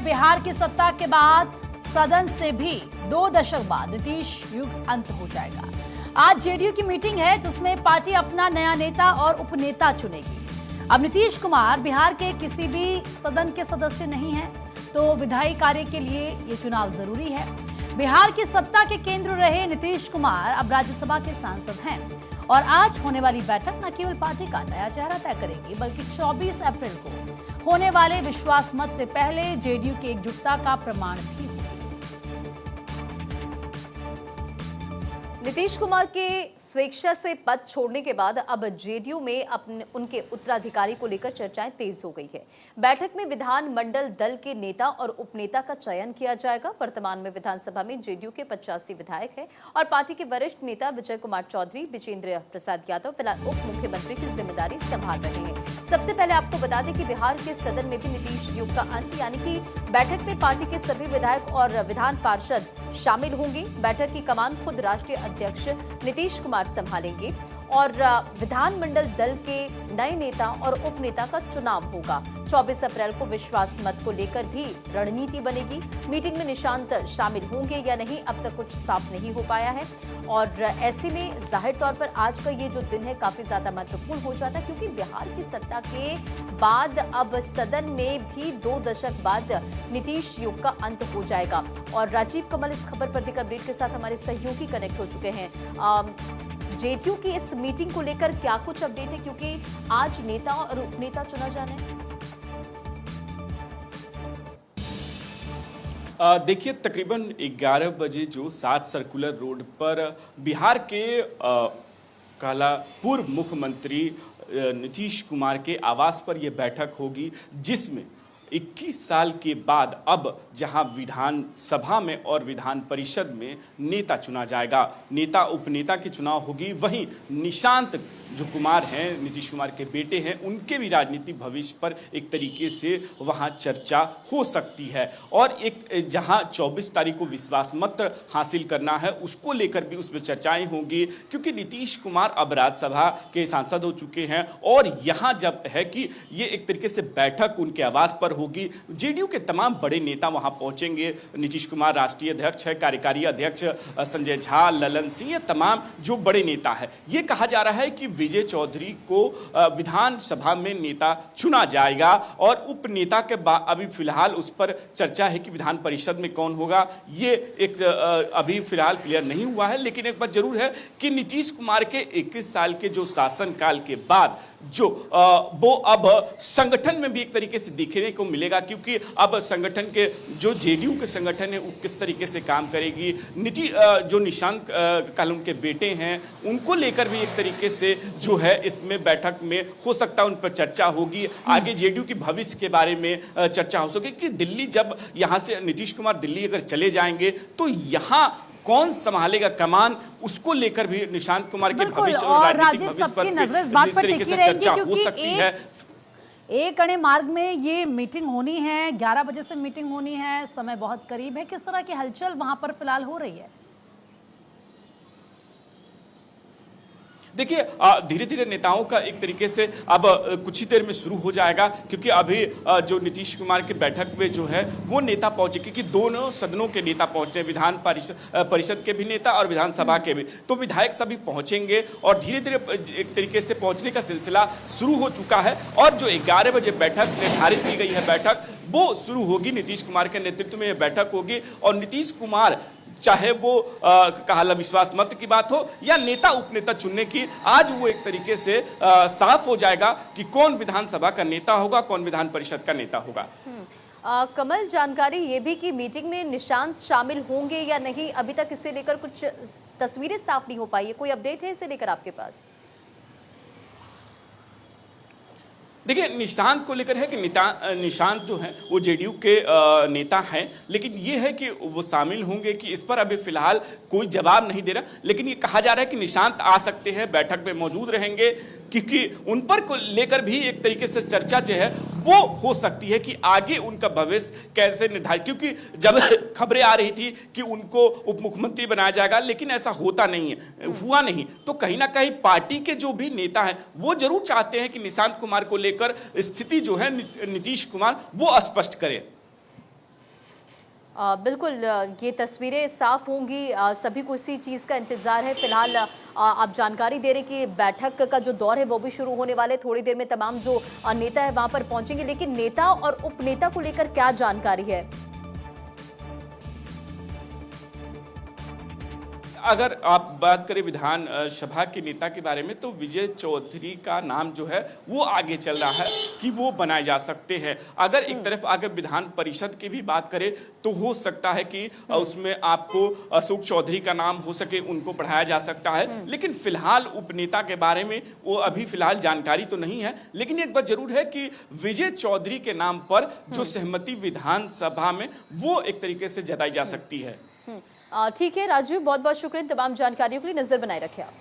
बिहार की सत्ता के बाद सदन से भी 2 दशक बाद नीतीश युग अंत हो जाएगा। आज जेडीयू की मीटिंग है जिसमें पार्टी अपना नया नेता और उपनेता चुनेगी। अब नीतीश कुमार बिहार के किसी भी सदन के सदस्य नहीं हैं, तो विधायी कार्य के लिए ये चुनाव जरूरी है। बिहार की सत्ता के केंद्र रहे नीतीश कुमार अब राज्यसभा के सांसद हैं और आज होने वाली बैठक न केवल पार्टी का नया चेहरा तय करेगी, बल्कि 24 अप्रैल को होने वाले विश्वास मत से पहले जेडीयू की एकजुटता का प्रमाण भी होगी। नीतीश कुमार के स्वेच्छा से पद छोड़ने के बाद अब जेडीयू में उनके उत्तराधिकारी को लेकर चर्चाएं तेज हो गई है। बैठक में विधानमंडल दल के नेता और उपनेता का चयन किया जाएगा। वर्तमान में विधानसभा में जेडीयू के 85 विधायक हैं और पार्टी के वरिष्ठ नेता विजय कुमार चौधरी विजेंद्र प्रसाद यादव फिलहाल उप मुख्यमंत्री की जिम्मेदारी संभाल रहे हैं। सबसे पहले आपको बता दें कि बिहार के सदन में भी नीतीश युग का अंत यानी कि बैठक में पार्टी के सभी विधायक और विधान पार्षद शामिल होंगे। बैठक की कमान खुद राष्ट्रीय अध्यक्ष नीतीश कुमार संभालेंगे और विधानमंडल दल के नए नेता और उपनेता का चुनाव होगा। 24 अप्रैल को विश्वास मत को लेकर भी रणनीति बनेगी। मीटिंग में निशांत शामिल होंगे या नहीं अब तक कुछ साफ नहीं हो पाया है और ऐसे में जाहिर तौर पर आज का ये जो दिन है काफी ज्यादा महत्वपूर्ण हो जाता है, क्योंकि बिहार की सत्ता के बाद अब सदन में भी 2 दशक बाद नीतीश युग का अंत हो जाएगा। और राजीव कमल इस खबर पर अधिक अपडेट के साथ हमारे सहयोगी कनेक्ट हो चुके हैं। जेडीयू की इस मीटिंग को लेकर क्या कुछ अपडेट है, क्योंकि आज नेता और उपनेता चुना जाना है? देखिए, तकरीबन 11 बजे जो 7 सर्कुलर रोड पर बिहार के काला पूर्व मुख्यमंत्री नीतीश कुमार के आवास पर यह बैठक होगी, जिसमें 21 साल के बाद अब जहां विधानसभा में और विधान परिषद में नेता चुना जाएगा, नेता उपनेता की चुनाव होगी, वहीं निशांत जो कुमार हैं, नीतीश कुमार के बेटे हैं, उनके भी राजनीतिक भविष्य पर एक तरीके से वहां चर्चा हो सकती है। और एक जहां 24 तारीख को विश्वास मत हासिल करना है, उसको लेकर भी उसमें चर्चाएं होंगी, क्योंकि नीतीश कुमार अब राज्यसभा के सांसद हो चुके हैं और यहां जब है कि ये एक तरीके से बैठक उनके आवास पर होगी। जेडीयू के तमाम बड़े नेता वहां पहुंचेंगे। नीतीश कुमार राष्ट्रीय अध्यक्ष है, कार्यकारी अध्यक्ष संजय झा, ललन सिंह, ये तमाम जो बड़े नेता है। ये कहा जा रहा है कि विजय चौधरी को विधानसभा में नेता चुना जाएगा और उपनेता के अभी फिलहाल उस पर चर्चा है कि विधान परिषद में कौन होगा, ये एक अभी फिलहाल क्लियर नहीं हुआ है। लेकिन एक बात जरूर है कि नीतीश कुमार के 21 साल के जो शासनकाल के बाद जो वो अब संगठन में भी एक तरीके से दिखने को मिलेगा, क्योंकि अब संगठन के जो जेडीयू के संगठन है वो किस तरीके से काम करेगी। जो निशांत काल उनके बेटे हैं, उनको लेकर भी एक तरीके से जो है इसमें बैठक में हो सकता है उन पर चर्चा होगी। आगे जेडीयू की भविष्य के बारे में चर्चा हो सके कि दिल्ली जब यहाँ से नीतीश कुमार दिल्ली अगर चले जाएंगे तो यहाँ कौन संभालेगा कमान, उसको लेकर भी निशांत कुमार के भविष्य और राजनीतिक भविष्य पर नजर इस बात पर टिकी रहेगी, हो सकती है। एक अणे मार्ग में ये मीटिंग होनी है, 11 बजे से मीटिंग होनी है, समय बहुत करीब है। किस तरह की हलचल वहां पर फिलहाल हो रही है? देखिए, धीरे धीरे नेताओं का एक तरीके से अब कुछ ही देर में शुरू हो जाएगा, क्योंकि अभी जो नीतीश कुमार की बैठक में जो है वो नेता पहुंचे, क्योंकि दोनों सदनों के नेता पहुंचे, विधान परिषद के भी नेता और विधानसभा के भी, तो विधायक सभी पहुंचेंगे और धीरे धीरे एक तरीके से पहुंचने का सिलसिला शुरू हो चुका है। और जो 11 बजे बैठक निर्धारित की गई है, बैठक वो शुरू होगी। नीतीश कुमार के नेतृत्व में यह बैठक होगी और नीतीश कुमार चाहे वो कहा विश्वास मत की बात हो या नेता उपनेता चुनने की, आज वो एक तरीके से साफ हो जाएगा कि कौन विधानसभा का नेता होगा, कौन विधान परिषद का नेता होगा। कमल, जानकारी ये भी कि मीटिंग में निशांत शामिल होंगे या नहीं, अभी तक इसे लेकर कुछ तस्वीरें साफ नहीं हो पाई है। कोई अपडेट है इसे लेकर आपके पास? देखिए, निशांत को लेकर है कि निशांत जो है वो जेडीयू के नेता हैं, लेकिन ये है कि वो शामिल होंगे कि इस पर अभी फिलहाल कोई जवाब नहीं दे रहा। लेकिन ये कहा जा रहा है कि निशांत आ सकते हैं, बैठक में मौजूद रहेंगे, क्योंकि उन पर को लेकर भी एक तरीके से चर्चा जो है वो हो सकती है कि आगे उनका भविष्य कैसे निर्धारित, क्योंकि जब खबरें आ रही थी कि उनको उप मुख्यमंत्री बनाया जाएगा, लेकिन ऐसा होता नहीं है, हुआ नहीं। तो कहीं ना कहीं पार्टी के जो भी नेता हैं वो जरूर चाहते हैं कि निशांत कुमार को लेकर स्थिति जो है नीतीश कुमार वो स्पष्ट करे। बिल्कुल ये तस्वीरें साफ होंगी, सभी को इसी चीज़ का इंतज़ार है। फिलहाल आप जानकारी दे रहे कि बैठक का जो दौर है वो भी शुरू होने वाले, थोड़ी देर में तमाम जो नेता है वहां पर पहुंचेंगे, लेकिन नेता और उपनेता को लेकर क्या जानकारी है? अगर आप बात करें विधान सभा के नेता के बारे में तो विजय चौधरी का नाम जो है वो आगे चल रहा है कि वो बनाए जा सकते हैं। अगर एक तरफ अगर विधान परिषद की भी बात करें तो हो सकता है कि उसमें आपको अशोक चौधरी का नाम हो सके, उनको बढ़ाया जा सकता है। लेकिन फिलहाल उपनेता के बारे में वो अभी फिलहाल जानकारी तो नहीं है। लेकिन एक बात जरूर है कि विजय चौधरी के नाम पर जो सहमति विधानसभा में वो एक तरीके से जताई जा सकती है। ठीक है राजीव, बहुत बहुत शुक्रिया तमाम जानकारियों के लिए। नजर बनाए रखें आप।